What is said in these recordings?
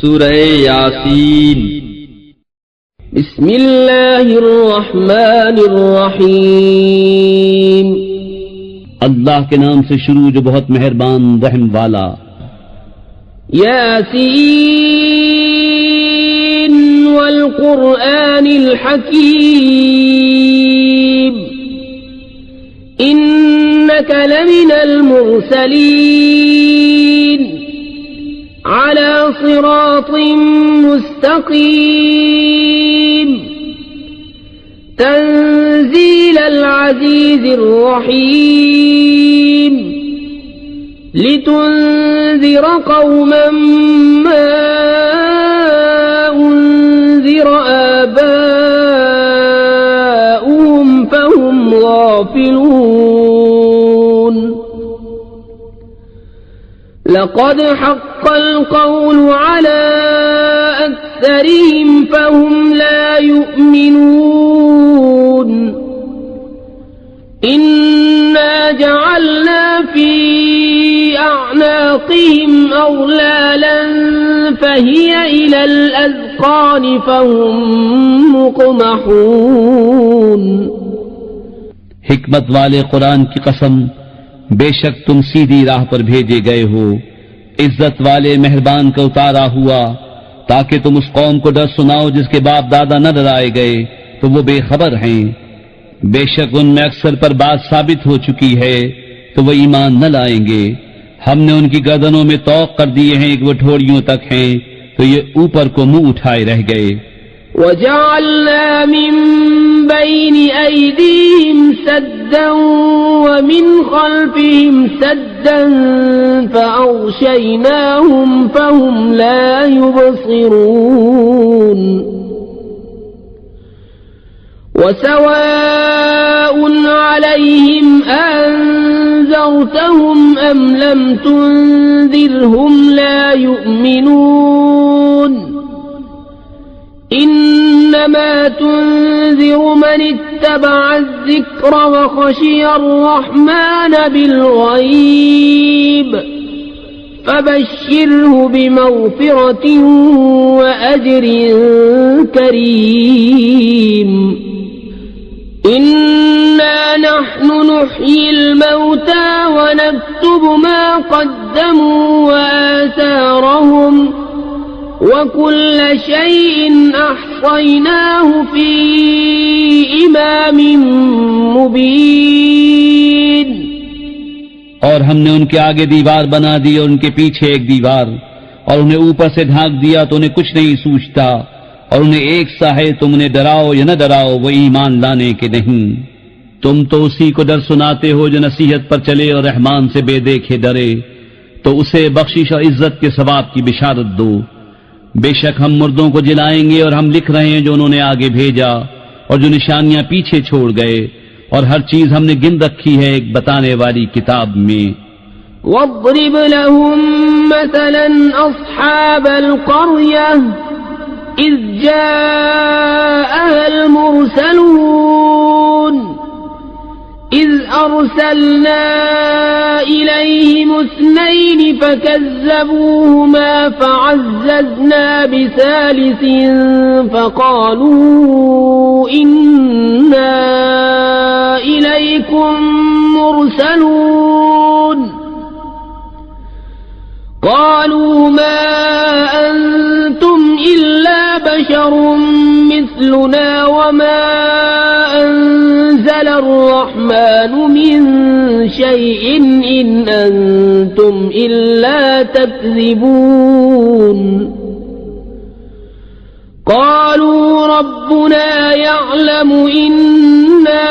सूरह यासीन। बिस्मिल्लाहिर्रहमानिर्रहीम। अल्लाह के नाम से शुरू जो बहुत मेहरबान रहम वाला। यासीन वल कुरआनिल हकीम इन्नका लमिनल मुरसलीन अला सिरातिन मुस्तकीम तंजीलल अज़ीज़िर रहीम लितुन्ज़िर क़ौमन मा उन्ज़िर आबाउहुम फहुम गाफ़िलून। लक़द हक़्क़ल क़ौलु अला अक्सरिहिम फहुम ला युमिनून। इन्ना जअलना फी अअनाक़िहिम अग़लालन फ़हिय इलल अज़क़ानि फ़हुम मुक़महून। हिकमत वाले कुरान की कसम, बेशक तुम सीधी राह पर भेजे गए हो। इज्जत वाले मेहरबान का उतारा हुआ ताकि तुम उस कौम को डर सुनाओ जिसके बाप दादा न डराए गए तो वो बेखबर हैं। बेशक उनमें अक्सर पर बात साबित हो चुकी है तो वो ईमान न लाएंगे। हमने उनकी गर्दनों में तौक कर दिए हैं कि वो ठोड़ियों तक हैं तो ये ऊपर को मुंह उठाए रह गए। वजअलना मिन बैनि ऐदीहिम सद्दन व मिन खल्फिहिम सद्दन फअग़शयनाहुम फहुम ला युबसिरून। वसवाउन अलैहिम अंज़रतहुम अम लम तुन्ज़िरहुम ला युमिनून। इन्नमा तुन्ज़िरु मन इत्तबअ अज़्ज़िक्र व ख़शिय अर्रहमान बिलग़ैब फबश्शिरहु बिमग़फ़िरतिन व अज्रिन करीम। इन्ना नहनु नुह्यिल मौता व नक्तुबु मा क़द्दमू व आसारहुम व कुल्ल शैइन अहसयनाहु फी इमामिन मुबीन। और हमने उनके आगे दीवार बना दी और उनके पीछे एक दीवार और उन्हें ऊपर से ढांक दिया तो उन्हें कुछ नहीं सूझता और उन्हें एक सा है तुम उन्हें डराओ या न डराओ वो ईमान लाने के नहीं। तुम तो उसी को डर सुनाते हो जो नसीहत पर चले और रहमान से बेदेखे डरे, तो उसे बख्शिश और इज्जत के सवाब की बिशारत दो। बेशक हम मुर्दों को जिलाएंगे और हम लिख रहे हैं जो उन्होंने आगे भेजा और जो निशानियां पीछे छोड़ गए, और हर चीज हमने गिन रखी है एक बताने वाली किताब में। वज़रिब लहुम मसलन अस्हाबल क़र्यह इज़ जाअहल मुरसलून इज़ अर्सलना इलैहिम इस्नैन फकज़्ज़बूहुमा फ़अज़्ज़ज़ना बिसालिसिन फ़क़ालू इन्ना इलैकुम मुरसलून। क़ालू मा अंतुम इल्ला बशरुम मिस्लुना वमा अंज़ल अर्रहमानु मिन शैइन इन अंतुम इल्ला तक्ज़िबून। क़ालू रब्बुना यअलमु इन्ना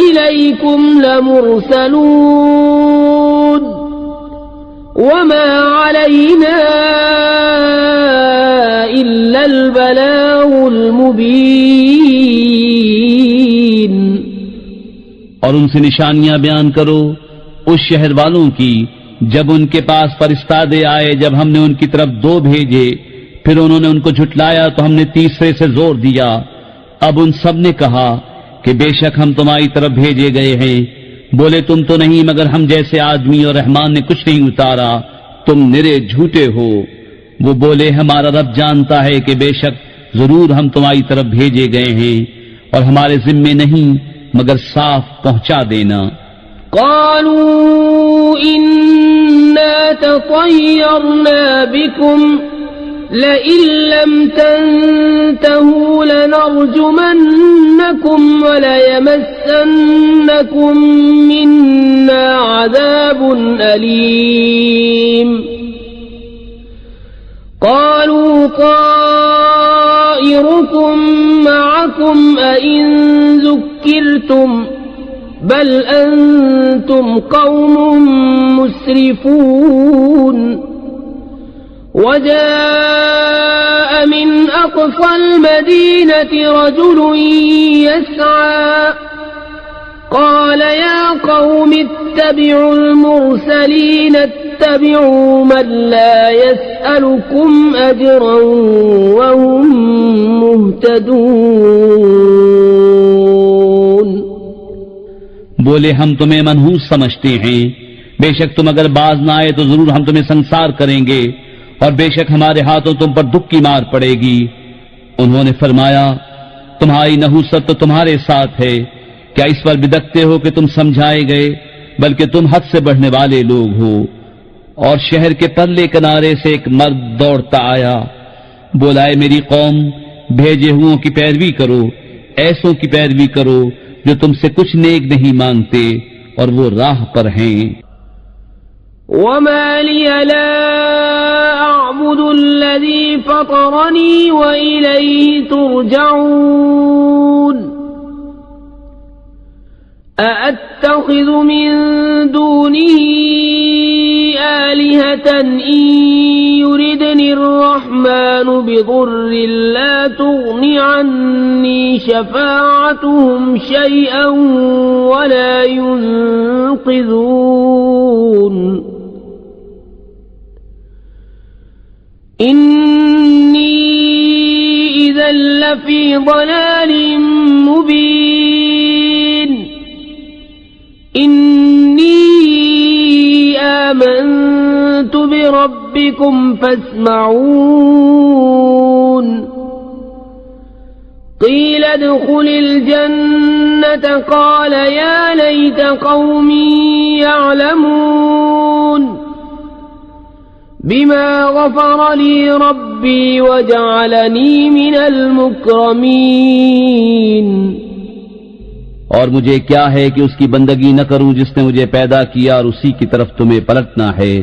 इलैकुम लमुरसलून वमा अलैना इल्लल बलागुल मुबीन। और उनसे निशानियां बयान करो उस शहर वालों की जब उनके पास फरिश्तादे आए, जब हमने उनकी तरफ दो भेजे फिर उन्होंने उनको झुटलाया तो हमने तीसरे से जोर दिया। अब उन सब ने कहा कि बेशक हम तुम्हारी तरफ भेजे गए हैं। बोले तुम तो नहीं मगर हम जैसे आदमी और रहमान ने कुछ नहीं उतारा, तुम निरे झूठे हो। वो बोले, हमारा रब जानता है कि बेशक जरूर हम तुम्हारी तरफ भेजे गए हैं और हमारे जिम्मे नहीं मगर साफ पहुंचा देना। क़ालू इन्ना ततय्यरना बिकुम लइन लम तंतहू लनरजुमन्नकुम वलयमस्सन्नकुम मिन्ना अज़ाबुन अलीम। क़ालू ताइरुकुम मअकुम अइन ज़ुक्किरतुम बल अंतुम कौमुम मुस्रिफून। वजाअ मिन अक़सल मदीनति रजुलुन यस्आ क़ाल या क़ौमि इत्तबिउल मुरसलीन इत्तबिउ मन ला यसअलुकुम अजरन वहुम मुहतदून। बोले, हम तुम्हें मनहूस समझते हैं, बेशक तुम अगर बाज ना आए तो जरूर हम तुम्हें संसार करेंगे और बेशक हमारे हाथों तुम पर दुख की मार पड़ेगी। उन्होंने फरमाया, तुम्हारी नहूसत तो तुम्हारे साथ है, क्या इस पर बिदकते हो कि तुम समझाए गए, बल्कि तुम हद से बढ़ने वाले लोग हो। और शहर के परले किनारे से एक मर्द दौड़ता आया, बोला, मेरी कौम, भेजे हुओं की पैरवी करो, ऐसों की पैरवी करो जो तुमसे कुछ नेक नहीं मांगते और वो राह पर हैं। वमा लिया ला अअबुदुल्लज़ी फ़तरनी व इलैहि तुरजऊन। अअत्तख़िज़ु मिन दूनिही आलिहतन इन युरिदनिर्रहमानु बिदुर्रिन ला तुग़नि अन्नी शफ़ाअतुहुम शयअन वला युनक़िज़ून। इन्नी इज़न लफ़ी ضलालिन मुबीन। इन्नी आमनतु बिरब्बिकुम फस्मऊन। क़ील उद्ख़ुलिल जन्नत क़ाल या लैत क़ौमी यअलमून बिमा ग़फ़र ली रब्बी वजअलनी मिनल मुक्रमीन। और मुझे क्या है कि उसकी बंदगी न करूं जिसने मुझे पैदा किया और उसी की तरफ तुम्हें पलटना है।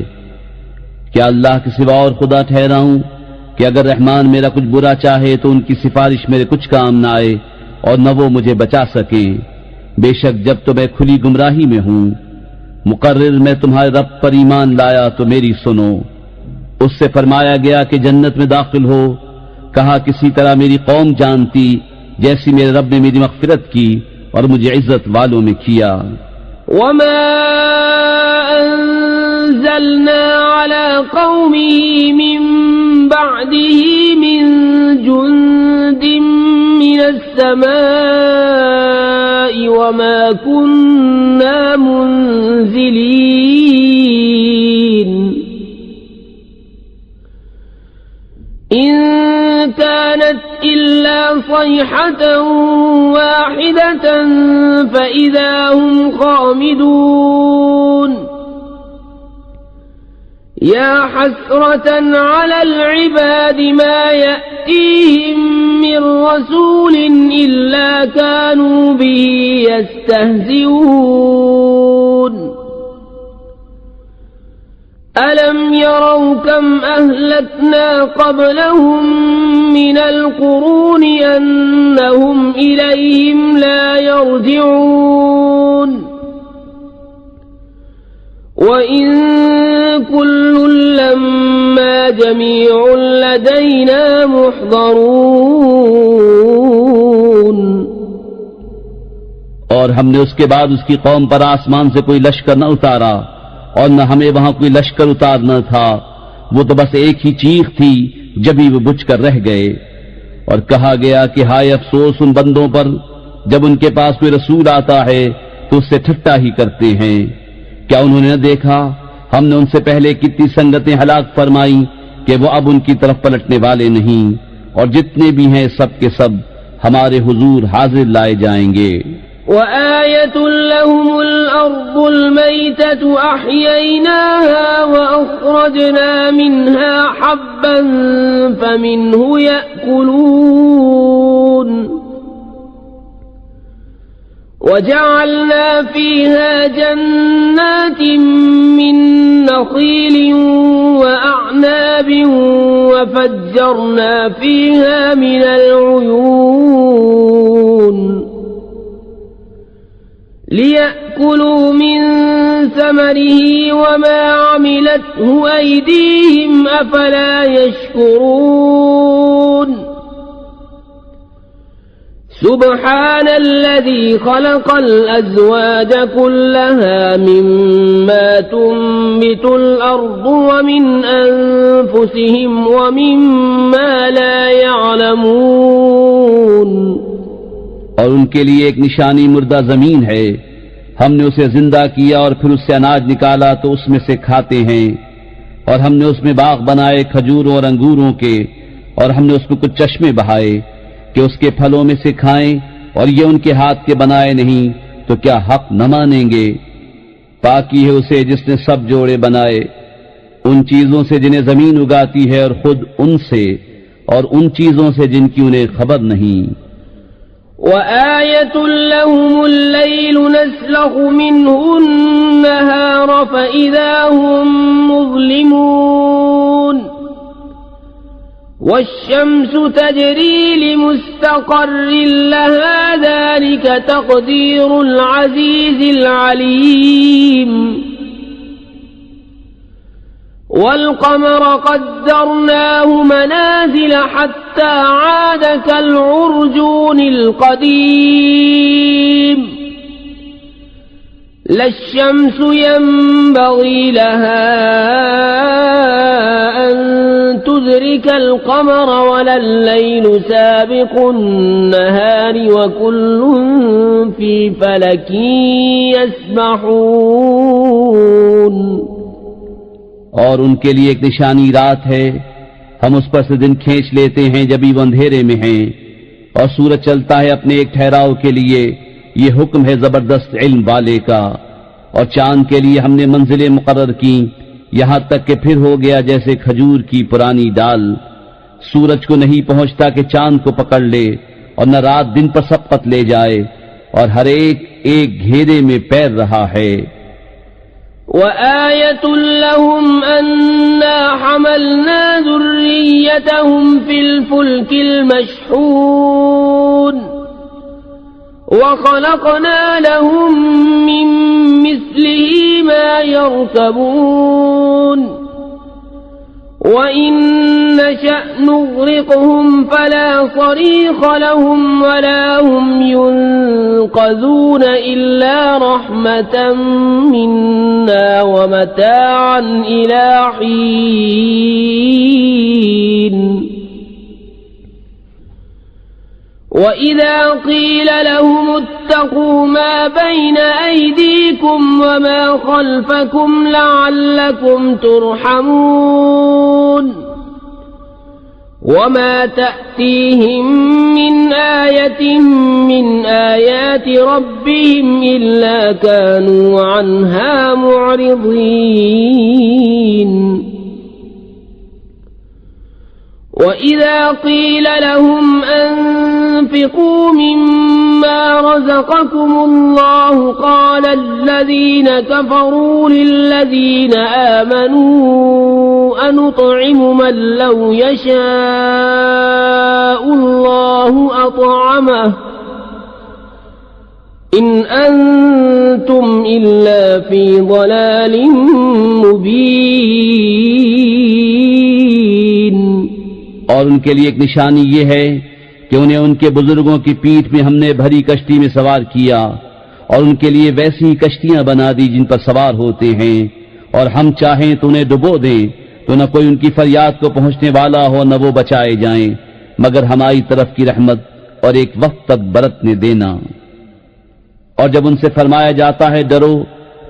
क्या अल्लाह के सिवा और खुदा ठहराऊं कि अगर रहमान मेरा कुछ बुरा चाहे तो उनकी सिफारिश मेरे कुछ काम न आए और न वो मुझे बचा सके। बेशक जब तो मैं खुली गुमराही में हूं। मुकर्रिर मैं तुम्हारे रब पर ईमान लाया तो मेरी सुनो। उससे फरमाया गया कि जन्नत में दाखिल हो। कहा, किसी तरह मेरी कौम जानती जैसी मेरे रब ने मेरी मग़फ़िरत की और मुझे इज्जत वालों में किया। वमा अंज़लना अला क़ौमिही मिन बअदिही मिन जुंदिन मिनस समाई वमा कुन्ना मुंज़िलीन। इन कानत इल्ला सयहतन वाहिदतन फ़इज़ा हुम ख़ामिदून। या हस्रतन अलल इबादि मा यअतीहिम मिन रसूलिन इल्ला कानू बिही यस्तहज़िऊन। अलम यरौ कम अहलकना क़ब्लहुम मिनल क़ुरूनि अन्नहुम इलैहिम ला यरजिऊन। व इन कुल्लुन लम्मा जमीउन लदैना मुहज़रून। और हमने उसके बाद उसकी कौम पर आसमान से कोई लश्कर न उतारा और न हमें वहां कोई लश्कर उतारना था। वो तो बस एक ही चीख थी जब ही वो बुझ कर रह गए। और कहा गया कि हाय अफसोस उन बंदों पर जब उनके पास कोई रसूल आता है तो उससे ठट्टा ही करते हैं। क्या उन्होंने न देखा हमने उनसे पहले कितनी संगतें हलाक फरमाई कि कि वो अब उनकी तरफ पलटने वाले नहीं, और जितने भी हैं सब के सब हमारे हुजूर हाजिर लाए जाएंगे। وآية لهم الأرض الميتة أحييناها وأخرجنا منها حبا فمنه يأكلون وجعلنا فيها جنات من نخيل وأعناب وفجرنا فيها من العيون ليأكلوا من ثمره وما عملته أيديهم أفلا يشكرون سبحان الذي خلق الأزواج كلها مما تنبت الأرض ومن أنفسهم ومما لا يعلمون। और उनके लिए एक निशानी मुर्दा जमीन है, हमने उसे जिंदा किया और फिर उससे अनाज निकाला तो उसमें से खाते हैं, और हमने उसमें बाग बनाए खजूरों और अंगूरों के, और हमने उसमें कुछ चश्मे बहाए कि उसके फलों में से खाएं, और ये उनके हाथ के बनाए नहीं तो क्या हक न मानेंगे। पाकी है उसे जिसने सब जोड़े बनाए, उन चीजों से जिन्हें जमीन उगाती है और खुद उनसे, और उन चीजों से जिनकी उन्हें खबर नहीं। وآية لهم الليل نسلخ منه النهار فإذا هم مظلمون والشمس تجري لمستقر لها ذلك تقدير العزيز العليم والقمر قدرناه منازل حتى عاد كالعرجون القديم لا الشمس ينبغي لها أن تدرك القمر ولا الليل سابق النهار وكل في فلك يسبحون। और उनके लिए एक निशानी रात है, हम उस पर से दिन खींच लेते हैं जब वो अंधेरे में हैं, और सूरज चलता है अपने एक ठहराव के लिए, ये हुक्म है जबरदस्त इल्म वाले का। और चांद के लिए हमने मंजिलें मुकर्रर की, यहां तक कि फिर हो गया जैसे खजूर की पुरानी डाल। सूरज को नहीं पहुंचता कि चांद को पकड़ ले, और न रात दिन पर सबकत ले जाए, और हर एक एक घेरे में पैर रहा है। وآية لهم أنا حملنا ذريتهم في الفلك المشحون وخلقنا لهم من مثله ما يركبون وإن نشأ نغرقهم فلا صريخ لهم ولا هم ينقذون إلا رحمة منا ومتاعا إلى حين وإذا قيل لهم اتقوا ما بين أيديكم وما خلفكم لعلكم ترحمون وما تأتيهم من آية من آيات ربهم إلا كانوا عنها معرضين وإذا قيل لهم أنفقوا مما رزقكم الله قال الذين كفروا للذين آمنوا أنطعم من لو يشاء الله أطعمه إن أنتم إلا في ضلال مبين। और उनके लिए एक निशानी ये है कि उन्हें उनके बुजुर्गों की पीठ में हमने भरी कश्ती में सवार किया, और उनके लिए वैसी ही कश्तियां बना दी जिन पर सवार होते हैं, और हम चाहें तो उन्हें डुबो दें तो न कोई उनकी फरियाद को पहुंचने वाला हो न वो बचाए जाएं, मगर हमारी तरफ की रहमत और एक वक्त तक बरतने देना। और जब उनसे फरमाया जाता है डरो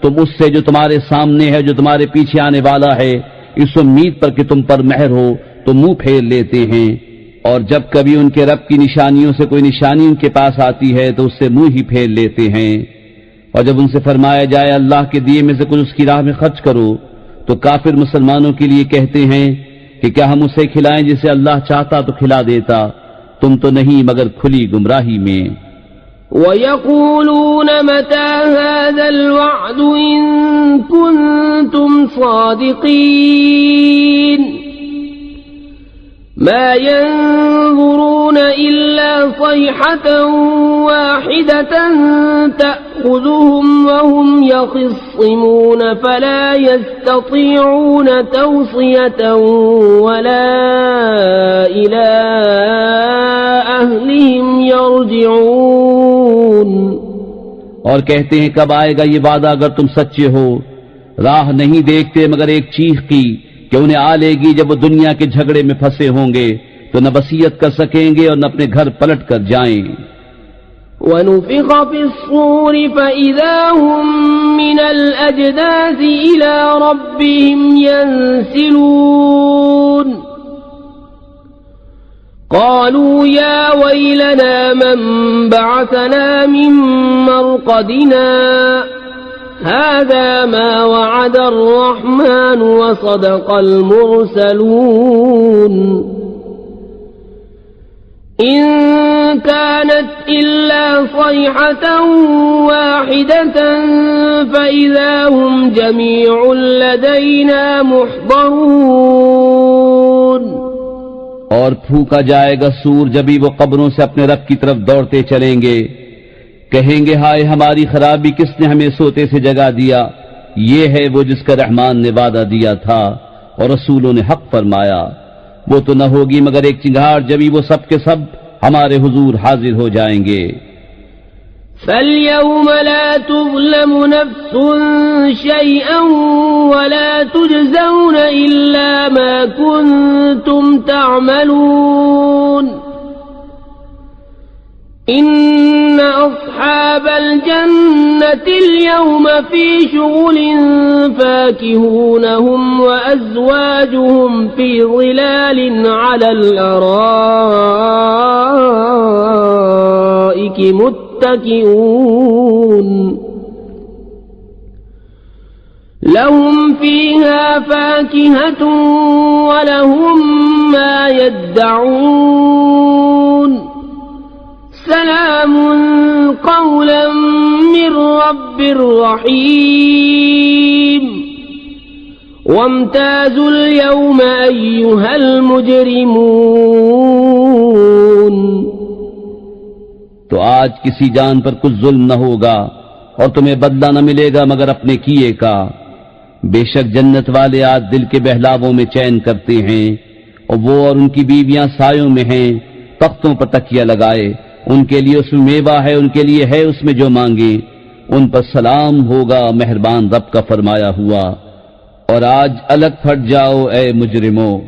तुम उससे जो तुम्हारे सामने है, जो तुम्हारे पीछे आने वाला है, इस उम्मीद पर कि तुम पर मेहर हो तो मुंह फेर लेते हैं। और जब कभी उनके रब की निशानियों से कोई निशानी उनके पास आती है तो उससे मुंह ही फेर लेते हैं। और जब उनसे फरमाया जाए अल्लाह के दिए में से कुछ उसकी राह में खर्च करो तो काफिर मुसलमानों के लिए कहते हैं कि क्या हम उसे खिलाएं जिसे अल्लाह चाहता तो खिला देता, तुम तो नहीं मगर खुली गुमराही में। وَيَقُولُونَ مَتَى هَذَا الْوَعْدُ إِن كُنتُمْ صَادِقِينَ مَا يَنظُرُونَ إِلَّا صَيْحَةً وَاحِدَةً تَأْخُذُهُمْ وَهُمْ يَخِصِّمُونَ فَلَا يَسْتَطِيعُونَ تَوْصِيَةً وَلَا إِلَى أَهْلِهِمْ يَرْجِعُونَ। और कहते हैं कब आएगा ये वादा अगर तुम सच्चे हो। राह नहीं देखते मगर एक चीख की कि उन्हें आ लेगी जब वो दुनिया के झगड़े में फंसे होंगे तो न वसीयत कर सकेंगे और न अपने घर पलट कर जाएं। وَنُفِخَ فِي الصُّورِ فَإِذَا هُم مِّنَ الْأَجْدَاثِ إِلَى رَبِّهِمْ يَنسِلُونَ قَالُوا يَا وَيْلَنَا مَن بَعَثَنَا مِن مَّرْقَدِنَا هَذَا مَا وَعَدَ الرَّحْمَنُ وَصَدَقَ الْمُرْسَلُونَ إِن كَانَتْ إِلَّا صَيْحَةً وَاحِدَةً فَإِذَا هُمْ جَمِيعٌ لَدَيْنَا مُحْضَرُونَ। और फूका जाएगा सूर जब भी वो कब्रों से अपने रब की तरफ दौड़ते चलेंगे। कहेंगे हाय हमारी खराबी, किसने हमें सोते से जगा दिया। ये है वो जिसका रहमान ने वादा दिया था और रसूलों ने हक फरमाया। वो तो न होगी मगर एक चिंगार जब वो सब के सब हमारे हुजूर हाजिर हो जाएंगे। فَالْيَوْمَ لَا تُظْلَمُ نَفْسٌ شَيْئًا وَلَا تُجْزَوْنَ إِلَّا مَا كُنتُمْ تَعْمَلُونَ إِنَّ أَصْحَابَ الْجَنَّةِ الْيَوْمَ فِي شُغُلٍ فَاكِهُونَ هُمْ وَأَزْوَاجُهُمْ فِي ظِلَالٍ عَلَى الْأَرَائِكِ متكئون لهم فيها فاكهة ولهم ما يدعون سلام قولا من رب رحيم وامتازوا اليوم أيها المجرمون। तो आज किसी जान पर कुछ जुल्म न होगा और तुम्हें बदला न मिलेगा मगर अपने किए का। बेशक जन्नत वाले आज दिल के बहलावों में चैन करते हैं और वो और उनकी बीवियां सायों में हैं, तख्तों पर तकिया लगाए। उनके लिए उसमें मेवा है, उनके लिए है उसमें जो मांगे। उन पर सलाम होगा मेहरबान रब का फरमाया हुआ। और आज अलग फट जाओ ए मुजरिमों।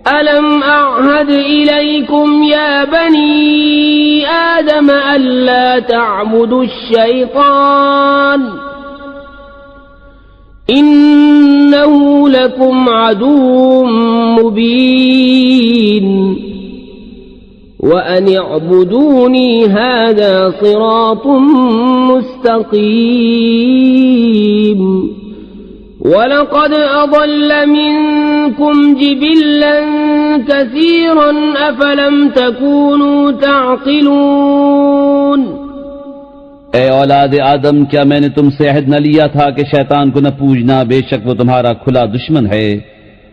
ألم أعهد إليكم يا بني آدم ألا تعبدوا الشيطان إنه لكم عدو مبين وأن اعبدوني هذا صراط مستقيم ولقد أضل منكم جبلا كثيرا أفلم تكونوا تعقلون। ए औलाद आदम, क्या मैंने तुमसे अहद न लिया था कि शैतान को न पूजना, बेशक वो तुम्हारा खुला दुश्मन है,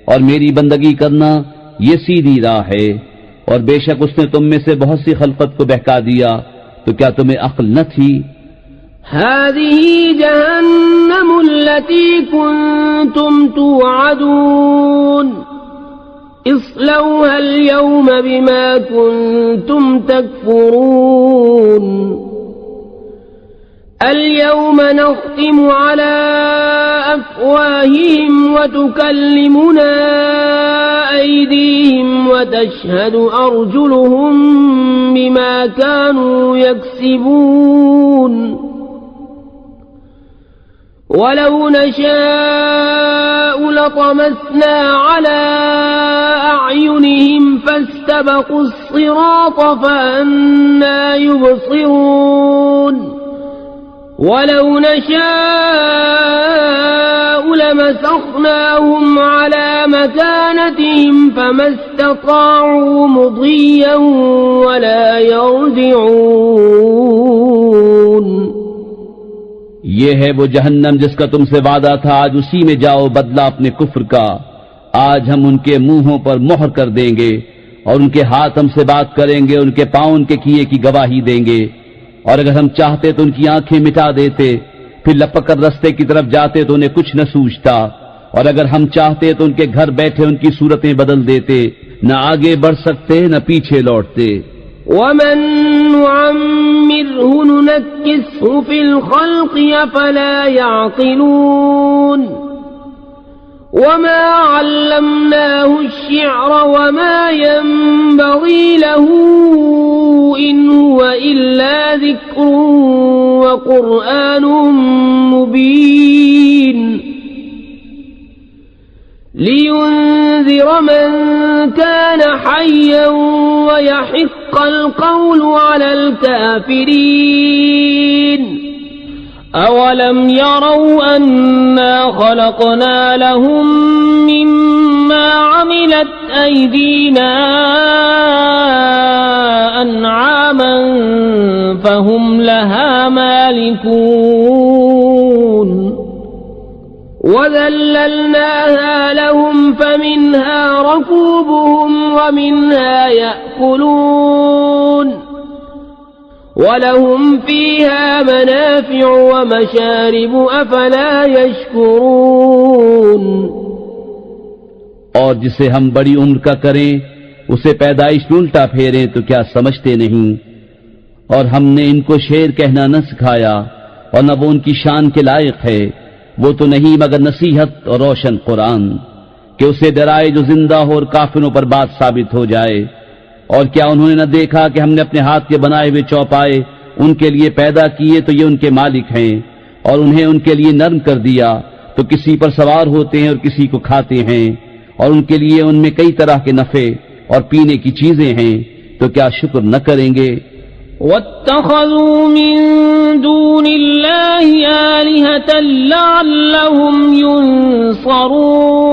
और मेरी बंदगी करना ये सीधी राह है। और बेशक उसने तुम में से बहुत सी खलकत को बहका दिया, तो क्या तुम्हें अक्ल न थी? هذه جهنم التي كنتم توعدون اصلوها اليوم بما كنتم تكفرون اليوم نختم على أفواههم وتكلمنا أيديهم وتشهد أرجلهم بما كانوا يكسبون वलौ नशाअ लतमस्ना अला अअयुनिहिम फस्तबक़ुस सिरात फअन्ना युबसिरून वलौ नशाअ लमसखनाहुम अला मकानतिहिम फमस्तताअू मुदिय्यन वला यरजिऊन। ये है वो जहन्नम जिसका तुमसे वादा था, आज उसी में जाओ, बदला अपने कुफ्र का। आज हम उनके मुंहों पर मोहर कर देंगे और उनके हाथ हमसे बात करेंगे, उनके पांव उनके किए की गवाही देंगे। और अगर हम चाहते तो उनकी आंखें मिटा देते, फिर लपक कर रस्ते की तरफ जाते तो उन्हें कुछ न सूझता। और अगर हम चाहते तो उनके घर बैठे उनकी सूरतें बदल देते, न आगे बढ़ सकते न पीछे लौटते। वमन नुअम्मिरहु नुनक्किसहु फिल खल्क़ि अफला यअक़िलून वमा अल्लमनाहु अश्शिअर वमा यंबग़ी लहु इन हुवा इल्ला ज़िक्रुन व क़ुरआनुम मुबीन लियुन्ज़िर मन कान हय्यन व यहिक़्क़ल क़ौलु अलल काफ़िरीन। अवलम यरौ अन्ना ख़लक़ना लहुम मिम्मा अमिलत अयदीना अनआमन फहुम लहा मालिकून वज़ल्ललनाहा लहुम फमिन्हा रकूबुहुम वमिन्हा यअकुलून वलहुम फीहा मनाफ़िअु वमशारिबु अफ़ला यशकुरून। और जिसे हम बड़ी उम्र का करें, उसे पैदाइश में उल्टा फेरें तो क्या समझते नहीं। और हमने इनको शेर कहना न सिखाया और न वो उनकी शान के लायक है। वो तो नहीं मगर नसीहत और रोशन कुरान, कि उसे डराए जो जिंदा हो और काफिरों पर बात साबित हो जाए। और क्या उन्होंने न देखा कि हमने अपने हाथ के बनाए हुए चौपाए उनके लिए पैदा किए तो ये उनके मालिक हैं, और उन्हें उनके लिए नर्म कर दिया तो किसी पर सवार होते हैं और किसी को खाते हैं, और उनके लिए उनमें कई तरह के नफे और पीने की चीजें हैं, तो क्या शुक्र न करेंगे। वत्तखज़ू मिन दूनिल्लाहि आलिहतन लअल्लहुम युनसरून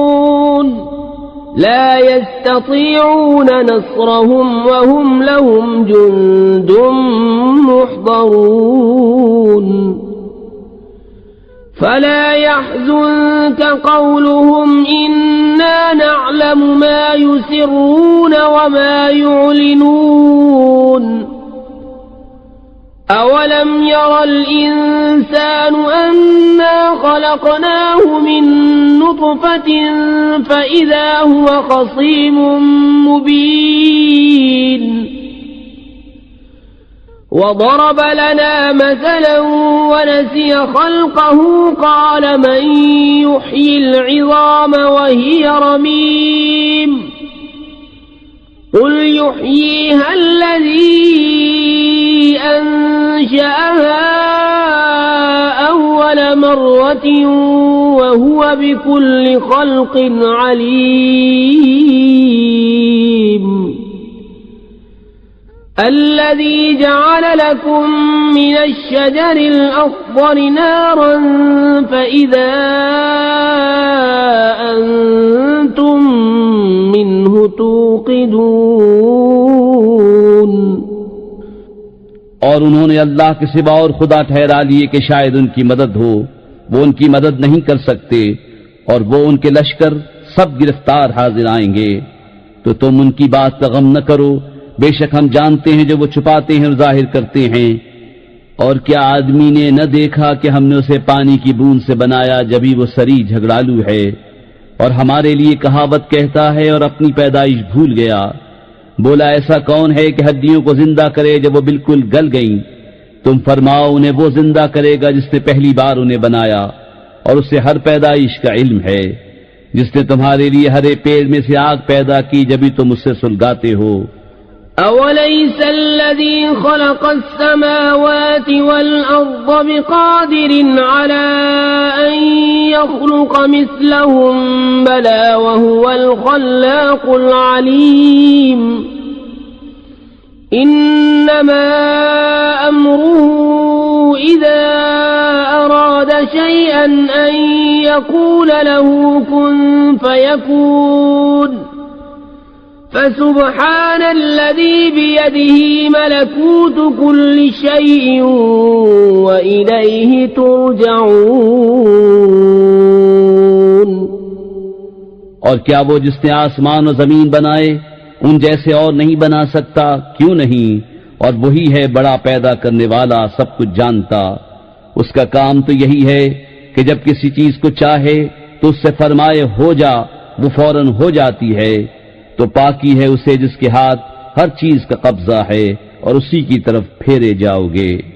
ला यस्ततीऊन नस्रहुम वहुम लहुम जुंदुम मुहज़रून फला यहज़ुनक क़ौलुहुम इन्ना नअलमु मा युसिर्रून वमा युअलिनून अवलम यरल इंसानु अन्ना खलक़नाहु मिन नुत्फ़तिन फ़इज़ा हुवा ख़सीमुम मुबीन वज़रब लना मसलन वनसिय ख़ल्क़हु क़ाल मन युह्यिल इज़ाम वहिय रमीम क़ुल युह्यीहा अल्लज़ी अंशअहा अव्वल मर्रतिन वहुव बिकुल्लि ख़ल्क़िन अलीम الذي جعل لكم من الشجر الأخضر نارا فإذا أنتم منه توقدون। और उन्होंने अल्लाह के सिवा और खुदा ठहरा लिए कि शायद उनकी मदद हो, वो उनकी मदद नहीं कर सकते, और वो उनके लश्कर सब गिरफ्तार हाजिर आएंगे। तो तुम उनकी बात का गम न करो, बेशक हम जानते हैं जो वो छुपाते हैं और जाहिर करते हैं। और क्या आदमी ने न देखा कि हमने उसे पानी की बूंद से बनाया जबकि वो सरी झगड़ालू है, और हमारे लिए कहावत कहता है और अपनी पैदाइश भूल गया। बोला ऐसा कौन है कि हड्डियों को जिंदा करे जब वो बिल्कुल गल गईं। तुम फरमाओ उन्हें वो जिंदा करेगा जिसने पहली बार उन्हें बनाया, और उससे हर पैदाइश का इल्म है। जिसने तुम्हारे लिए हरे पेड़ में से आग पैदा की जब भी तुम उससे सुलगाते हो, أوليس الذي خلق السماوات والأرض بقادر على أن يخلق مثلهم بلى وهو الخلاق العليم إنما أمره إذا أراد شيئا أن يقول له كن فيكون فسبحان الذي بيده ملكوت كل شيء وإليه ترجعون। और क्या वो जिसने आसमान और जमीन बनाए उन जैसे और नहीं बना सकता? क्यों नहीं? और वही है बड़ा पैदा करने वाला, सब कुछ जानता। उसका काम तो यही है कि जब किसी चीज को चाहे तो उससे फरमाए हो जा, वो फौरन हो जाती है। तो पाकी है उसे जिसके हाथ हर चीज का कब्जा है और उसी की तरफ फेरे जाओगे।